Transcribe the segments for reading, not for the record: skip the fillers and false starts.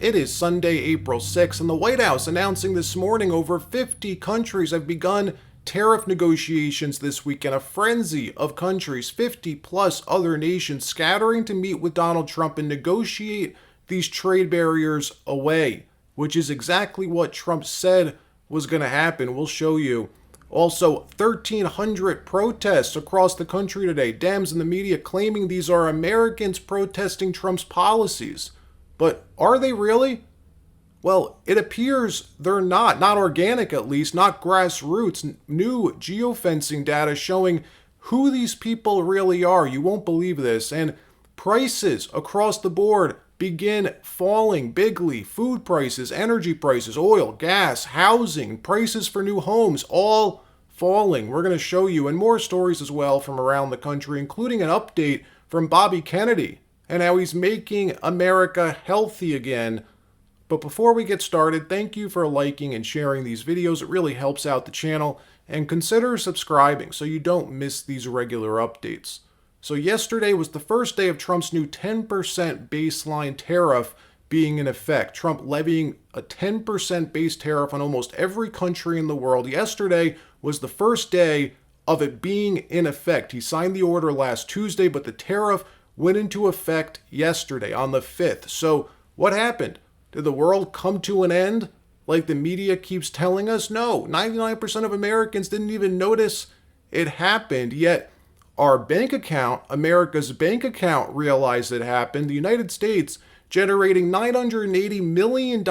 It is Sunday, April 6th, and the White House announcing this morning over 50 countries have begun tariff negotiations this week in a frenzy of countries, 50 plus other nations scattering to meet with Donald Trump and negotiate these trade barriers away, which is exactly what Trump said was going to happen. We'll show you. Also, 1,300 protests across the country today. Dems and the media claiming these are Americans protesting Trump's policies. But are they really? Well, it appears they're not organic at least, not grassroots. New geofencing data showing who these people really are. You won't believe this. And prices across the board begin falling bigly. Food prices, energy prices, oil, gas, housing, prices for new homes, all falling. We're going to show you, and more stories as well from around the country, including an update from Bobby Kennedy and how he's making America healthy again. But before we get started, thank you for liking and sharing these videos. It really helps out the channel. And consider subscribing so you don't miss these regular updates. So yesterday was the first day of Trump's new 10% baseline tariff being in effect. Trump levying a 10% base tariff on almost every country in the world. Yesterday was the first day of it being in effect. He signed the order last Tuesday, but the tariff went into effect yesterday on the 5th. So what happened? Did the world come to an end like the media keeps telling us? No, 99% of Americans didn't even notice it happened. Yet our bank account, America's bank account, realized it happened. The United States generating $980 million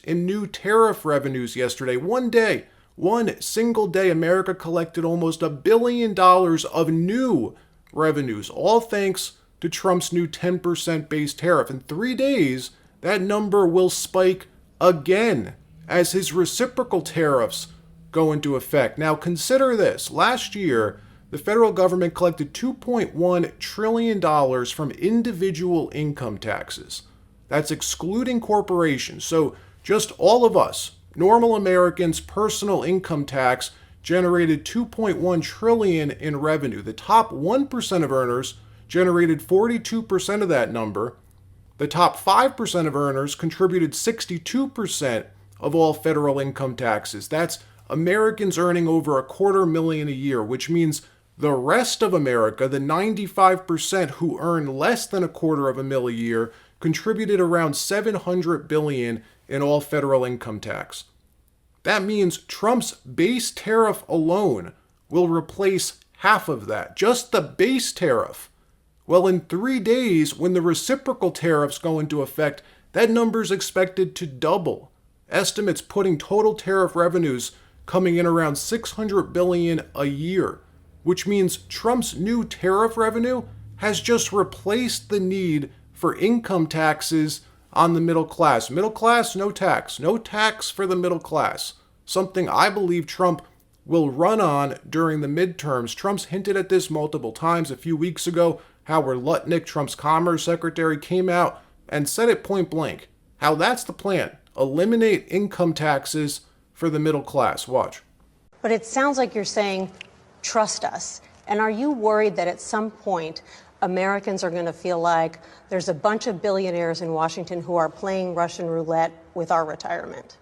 in new tariff revenues yesterday. One single day, America collected almost $1 billion of new revenues, all thanks to Trump's new 10% base tariff. In 3 days, that number will spike again as his reciprocal tariffs go into effect. Now consider this. Last year, the federal government collected $2.1 trillion from individual income taxes. That's excluding corporations. So just all of us, normal Americans, personal income tax generated $2.1 trillion in revenue. The top 1% of earners generated 42% of that number. The top 5% of earners contributed 62% of all federal income taxes. That's Americans earning over $250,000 a year, which means the rest of America, the 95% who earn less than $250,000 a year, contributed around $700 billion in all federal income tax. That means Trump's base tariff alone will replace half of that, just the base tariff. Well, in 3 days, when the reciprocal tariffs go into effect, that number is expected to double. Estimates putting total tariff revenues coming in around $600 billion a year, which means Trump's new tariff revenue has just replaced the need for income taxes on the middle class. Middle class, no tax. No tax for the middle class. Something I believe Trump will run on during the midterms. Trump's hinted at this multiple times. A few weeks ago, Howard Lutnick, Trump's Commerce Secretary, came out and said it point blank, how that's the plan. Eliminate income taxes for the middle class. Watch. But it sounds like you're saying, trust us. And are you worried that at some point Americans are going to feel like there's a bunch of billionaires in Washington who are playing Russian roulette with our retirement?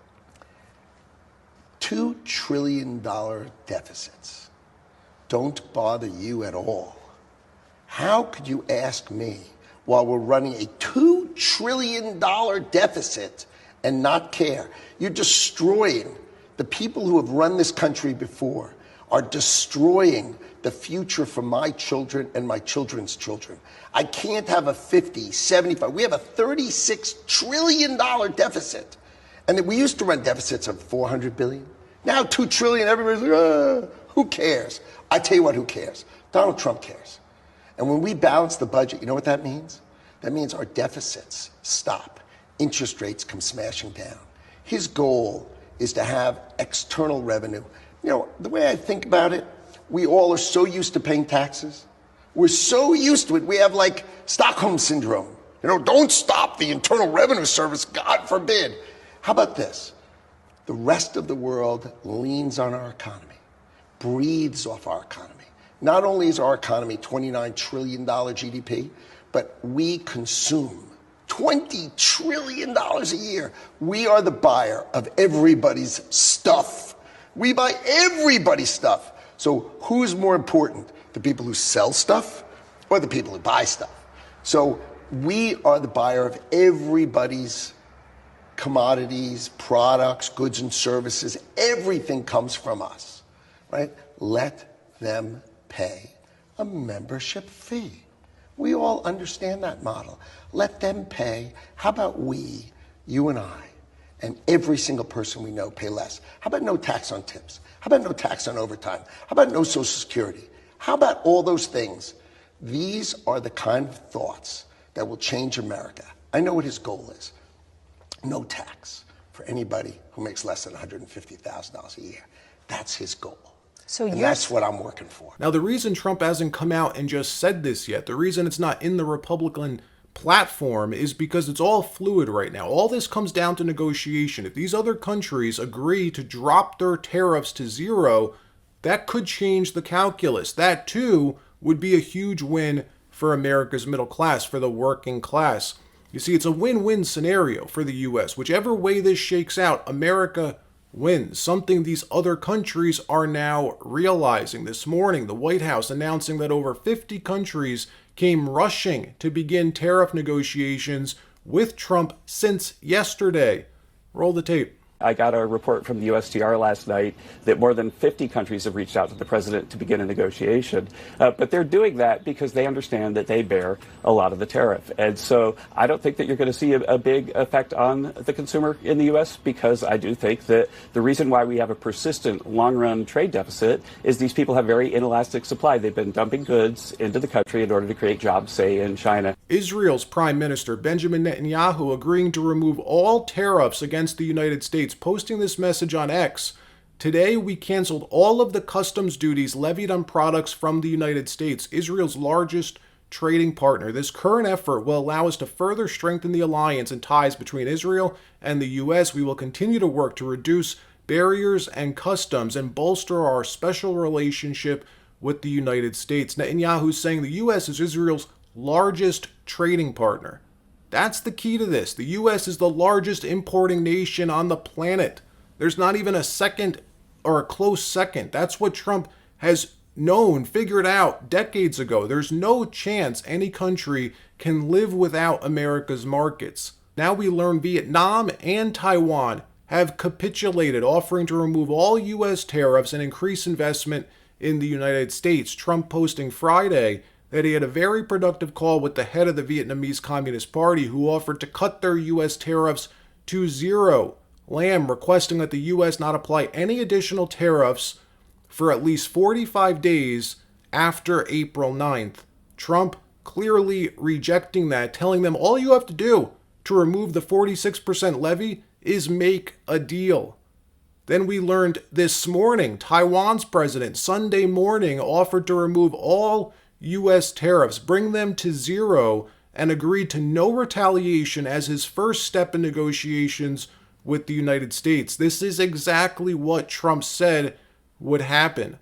$2 trillion deficits don't bother you at all. How could you ask me, while we're running a $2 trillion deficit, and not care? You're destroying the people who have run this country before, are destroying the future for my children and my children's children. I can't have a 50, 75. We have a $36 trillion deficit. And we used to run deficits of $400 billion. Now $2 trillion, everybody's like, who cares? I tell you what, who cares? Donald Trump cares. And when we balance the budget, you know what that means? That means our deficits stop. Interest rates come smashing down. His goal is to have external revenue. You know, the way I think about it, we all are so used to paying taxes. We're so used to it. We have like Stockholm syndrome. You know, don't stop the Internal Revenue Service, God forbid. How about this? The rest of the world leans on our economy, breathes off our economy. Not only is our economy $29 trillion GDP, but we consume $20 trillion a year. We are the buyer of everybody's stuff. We buy everybody's stuff. So who's more important, the people who sell stuff or the people who buy stuff? So we are the buyer of everybody's commodities, products, goods and services. Everything comes from us, right? Let them pay a membership fee. We all understand that model. Let them pay. How about we, you and I, and every single person we know pay less? How about no tax on tips? How about no tax on overtime? How about no Social Security? How about all those things? These are the kind of thoughts that will change America. I know what his goal is. No tax for anybody who makes less than $150,000 a year. That's his goal. And that's what I'm working for. Now, the reason Trump hasn't come out and just said this yet, the reason it's not in the Republican platform is because it's all fluid right now. All this comes down to negotiation. If these other countries agree to drop their tariffs to zero, that could change the calculus. That, too, would be a huge win for America's middle class, for the working class. You see, it's a win-win scenario for the U.S. Whichever way this shakes out, America wins, something these other countries are now realizing. This morning, the White House announcing that over 50 countries came rushing to begin tariff negotiations with Trump since yesterday. Roll the tape. I got a report from the USTR last night that more than 50 countries have reached out to the president to begin a negotiation. But they're doing that because they understand that they bear a lot of the tariff. And so I don't think that you're going to see a big effect on the consumer in the U.S. because I do think that the reason why we have a persistent long-run trade deficit is these people have very inelastic supply. They've been dumping goods into the country in order to create jobs, say, in China. Israel's Prime Minister Benjamin Netanyahu agreeing to remove all tariffs against the United States, posting this message on X. Today, we canceled all of the customs duties levied on products from the United States, Israel's largest trading partner. This current effort will allow us to further strengthen the alliance and ties between Israel and the U.S. We will continue to work to reduce barriers and customs and bolster our special relationship with the United States. Netanyahu is saying the U.S. is Israel's largest trading partner. That's the key to this. The U.S. is the largest importing nation on the planet. There's not even a second or a close second. That's what Trump has known, figured out decades ago. There's no chance any country can live without America's markets. Now we learn Vietnam and Taiwan have capitulated, offering to remove all U.S. tariffs and increase investment in the United States. Trump posting Friday that he had a very productive call with the head of the Vietnamese Communist Party, who offered to cut their U.S. tariffs to zero. Lam requesting that the U.S. not apply any additional tariffs for at least 45 days after April 9th. Trump clearly rejecting that, telling them all you have to do to remove the 46% levy is make a deal. Then we learned this morning, Taiwan's president, Sunday morning, offered to remove all U.S. tariffs, bring them to zero, and agreed to no retaliation as his first step in negotiations with the United States. This is exactly what Trump said would happen.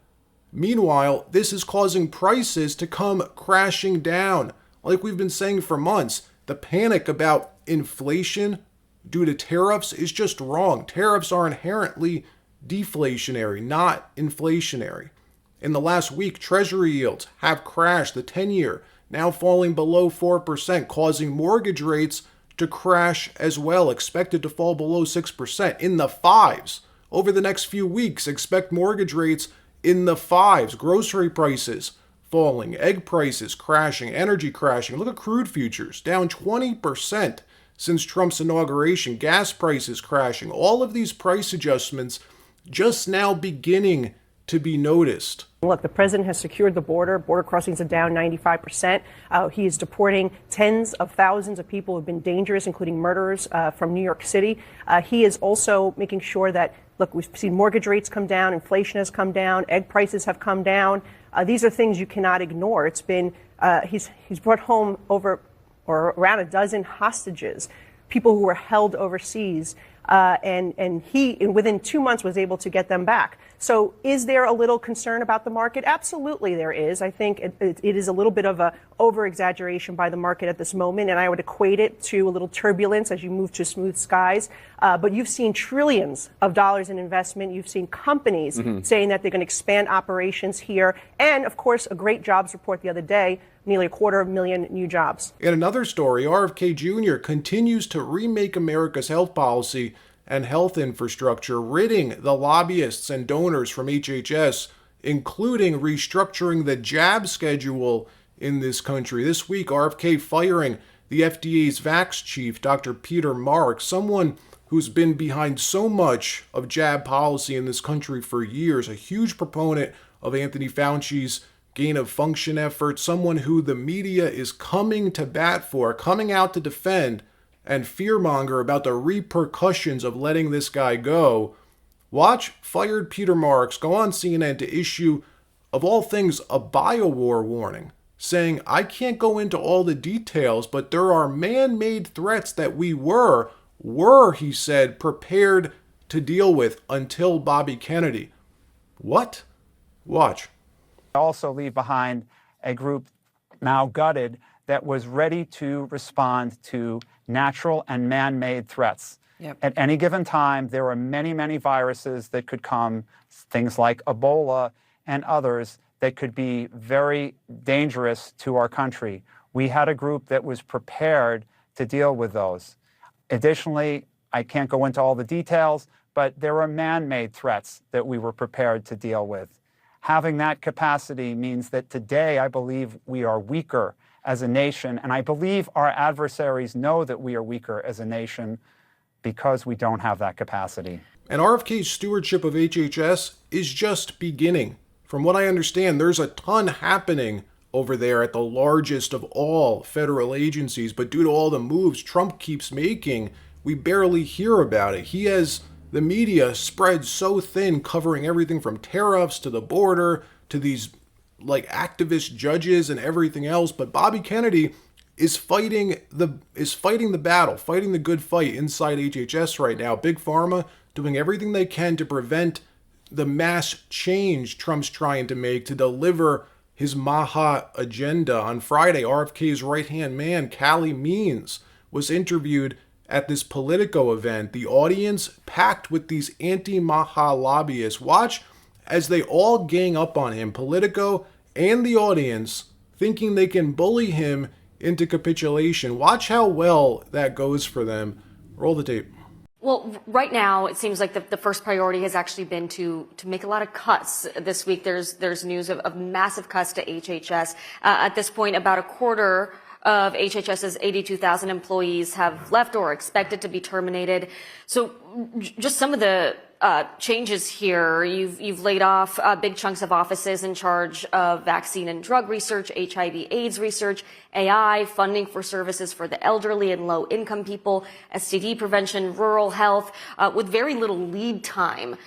Meanwhile, this is causing prices to come crashing down. Like we've been saying for months, the panic about inflation due to tariffs is just wrong. Tariffs are inherently deflationary, not inflationary. In the last week, Treasury yields have crashed, the 10-year now falling below 4%, causing mortgage rates to crash as well, expected to fall below 6%, in the fives. Over the next few weeks, expect mortgage rates in the fives, grocery prices falling, egg prices crashing, energy crashing. Look at crude futures, down 20% since Trump's inauguration, gas prices crashing. All of these price adjustments just now beginning to be noticed. Look, the president has secured the border. Border crossings are down 95%. He is deporting tens of thousands of people who have been dangerous, including murderers from New York City. He is also making sure that, look, we've seen mortgage rates come down, inflation has come down, egg prices have come down. These are things you cannot ignore. It's been, he's brought home over or around a dozen hostages, people who were held overseas and he, within 2 months, was able to get them back. So is there a little concern about the market? Absolutely there is. I think it is a little bit of a over-exaggeration by the market at this moment, and I would equate it to a little turbulence as you move to smooth skies. But you've seen trillions of dollars in investment. You've seen companies saying that they're going to expand operations here. And, of course, a great jobs report the other day, nearly 250,000 new jobs. In another story, RFK Jr. continues to remake America's health policy and health infrastructure, ridding the lobbyists and donors from HHS, including restructuring the jab schedule in this country. This week, RFK firing the FDA's vax chief, Dr. Peter Marks, someone who's been behind so much of jab policy in this country for years, a huge proponent of Anthony Fauci's gain of function effort, someone who the media is coming to bat for, coming out to defend and fearmonger about the repercussions of letting this guy go. Watch fired Peter Marks go on CNN to issue, of all things, a biowar warning, saying, I can't go into all the details, but there are man-made threats that we were, he said, prepared to deal with until Bobby Kennedy. What? Watch. Also leave behind a group now gutted that was ready to respond to natural and man-made threats. Yep. At any given time, there are many, many viruses that could come, things like Ebola and others that could be very dangerous to our country. We had a group that was prepared to deal with those. Additionally, I can't go into all the details, but there are man-made threats that we were prepared to deal with. Having that capacity means that today I believe we are weaker as a nation, and I believe our adversaries know that we are weaker as a nation because we don't have that capacity. And RFK's stewardship of HHS is just beginning. From what I understand, there's a ton happening over there at the largest of all federal agencies, but due to all the moves Trump keeps making, we barely hear about it. He has the media spread so thin, covering everything from tariffs to the border to these like activist judges and everything else. But Bobby Kennedy is fighting the battle, fighting the good fight inside HHS right now. Big Pharma doing everything they can to prevent the mass change Trump's trying to make to deliver his Maha agenda. On Friday, RFK's right-hand man, Callie Means, was interviewed at this Politico event. The audience packed with these anti-Maha lobbyists. Watch as they all gang up on him, Politico and the audience, thinking they can bully him into capitulation. Watch how well that goes for them. Roll the tape. Well, right now, it seems like the first priority has actually been to make a lot of cuts. This week, there's news of massive cuts to HHS. At this point, about a quarter of HHS's 82,000 employees have left or are expected to be terminated. So just some of the changes here. You've laid off big chunks of offices in charge of vaccine and drug research, HIV/AIDS research, AI, funding for services for the elderly and low-income people, STD prevention, rural health, with very little lead time.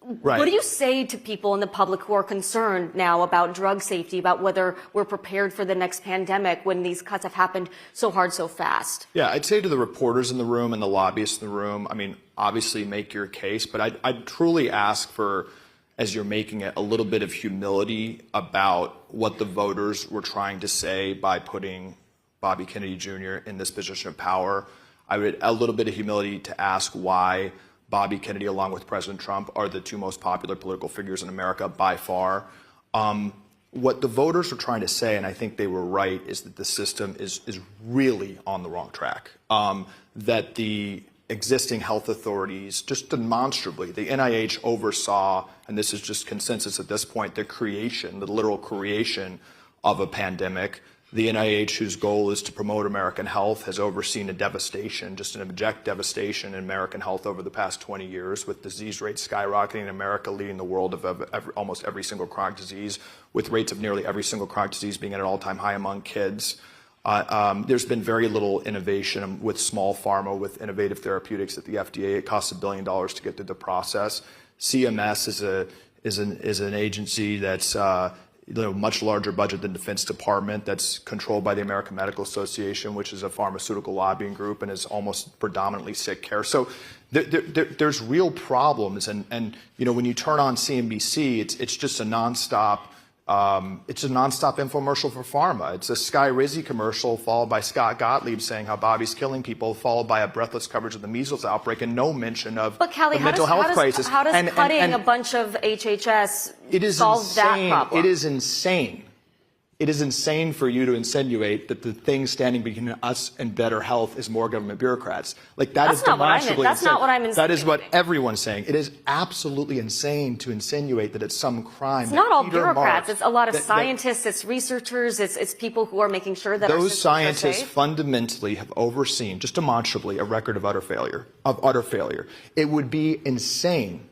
Right. What do you say to people in the public who are concerned now about drug safety, about whether we're prepared for the next pandemic when these cuts have happened so hard, so fast? Yeah, I'd say to the reporters in the room and the lobbyists in the room, I mean, obviously make your case, but I'd truly ask for, as you're making it, a little bit of humility about what the voters were trying to say by putting Bobby Kennedy Jr. in this position of power. I would a little bit of humility to ask why Bobby Kennedy, along with President Trump, are the two most popular political figures in America by far. What the voters were trying to say, and I think they were right, is that the system is really on the wrong track. That the existing health authorities, just demonstrably, the NIH oversaw, and this is just consensus at this point, the literal creation of a pandemic. The NIH, whose goal is to promote American health, has overseen a devastation, just an abject devastation in American health over the past 20 years, with disease rates skyrocketing in America, leading the world of almost every single chronic disease, with rates of nearly every single chronic disease being at an all-time high among kids. There's been very little innovation with small pharma, with innovative therapeutics at the FDA. It costs $1 billion to get through the process. CMS is an agency that's much larger budget than Defense Department that's controlled by the American Medical Association, which is a pharmaceutical lobbying group and is almost predominantly sick care. So there's real problems. And when you turn on CNBC, it's just a nonstop. It's a nonstop infomercial for pharma. It's a Sky Rizzi commercial followed by Scott Gottlieb saying how Bobby's killing people, followed by a breathless coverage of the measles outbreak and no mention of the mental health crisis. How does cutting a bunch of HHS solve that problem? It is insane. It is insane for you to insinuate that the thing standing between us and better health is more government bureaucrats. Like that's demonstrably That's not what I'm insinuating. That is what everyone's saying. It is absolutely insane to insinuate that it's some crime. It's not all bureaucrats. It's a lot of scientists. It's researchers. It's people who are making sure that those scientists fundamentally have overseen, just demonstrably, a record of utter failure. It would be insane.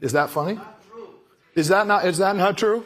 Is that funny? Is that not true?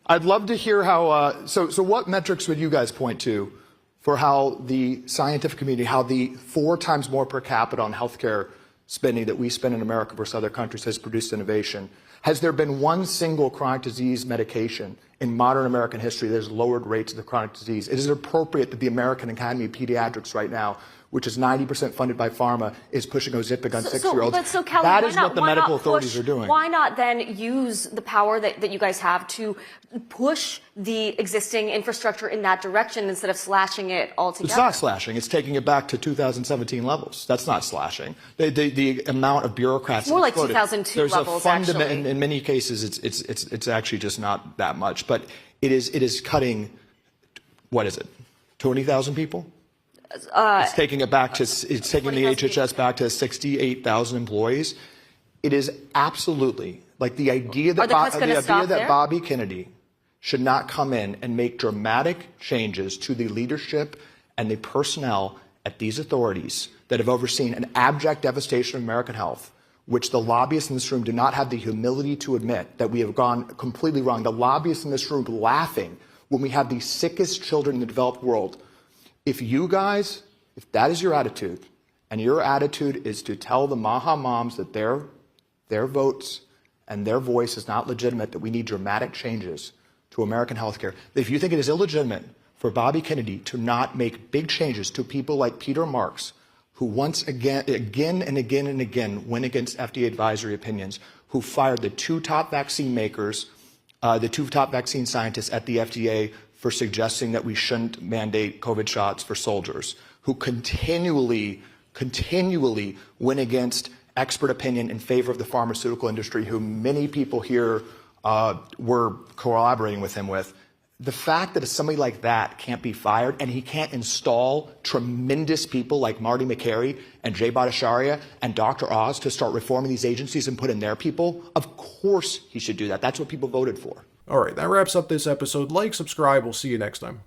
I'd love to hear how, so what metrics would you guys point to for how the scientific community, how the 4 times more per capita on healthcare spending that we spend in America versus other countries has produced innovation? Has there been one single chronic disease medication in modern American history that has lowered rates of the chronic disease? Is it appropriate that the American Academy of Pediatrics right now, which is 90% funded by pharma, is pushing Ozempic on 6-year-olds? So Kelly, that is what the medical authorities are doing. Why not then use the power that you guys have to push the existing infrastructure in that direction instead of slashing it altogether? It's not slashing. It's taking it back to 2017 levels. That's not slashing. The amount of bureaucrats. More like 2002 levels, actually. In many cases, it's actually just not that much. But it is cutting, what is it, 20,000 people? It's taking it back to, it's taking the HHS back to 68,000 employees. It is absolutely, like the idea that Bobby Kennedy should not come in and make dramatic changes to the leadership and the personnel at these authorities that have overseen an abject devastation of American health, which the lobbyists in this room do not have the humility to admit that we have gone completely wrong. The lobbyists in this room laughing when we have the sickest children in the developed world. If that is your attitude, and your attitude is to tell the Maha moms that their votes and their voice is not legitimate, that we need dramatic changes to American healthcare, if you think it is illegitimate for Bobby Kennedy to not make big changes to people like Peter Marks, who once again and again went against FDA advisory opinions, who fired the 2 top vaccine makers, the 2 top vaccine scientists at the FDA for suggesting that we shouldn't mandate COVID shots for soldiers, who continually went against expert opinion in favor of the pharmaceutical industry, who many people here were collaborating with him with. The fact that somebody like that can't be fired and he can't install tremendous people like Marty McCary and Jay Bhattacharya and Dr. Oz to start reforming these agencies and put in their people, of course he should do that. That's what people voted for. All right, that wraps up this episode. Like, subscribe. We'll see you next time.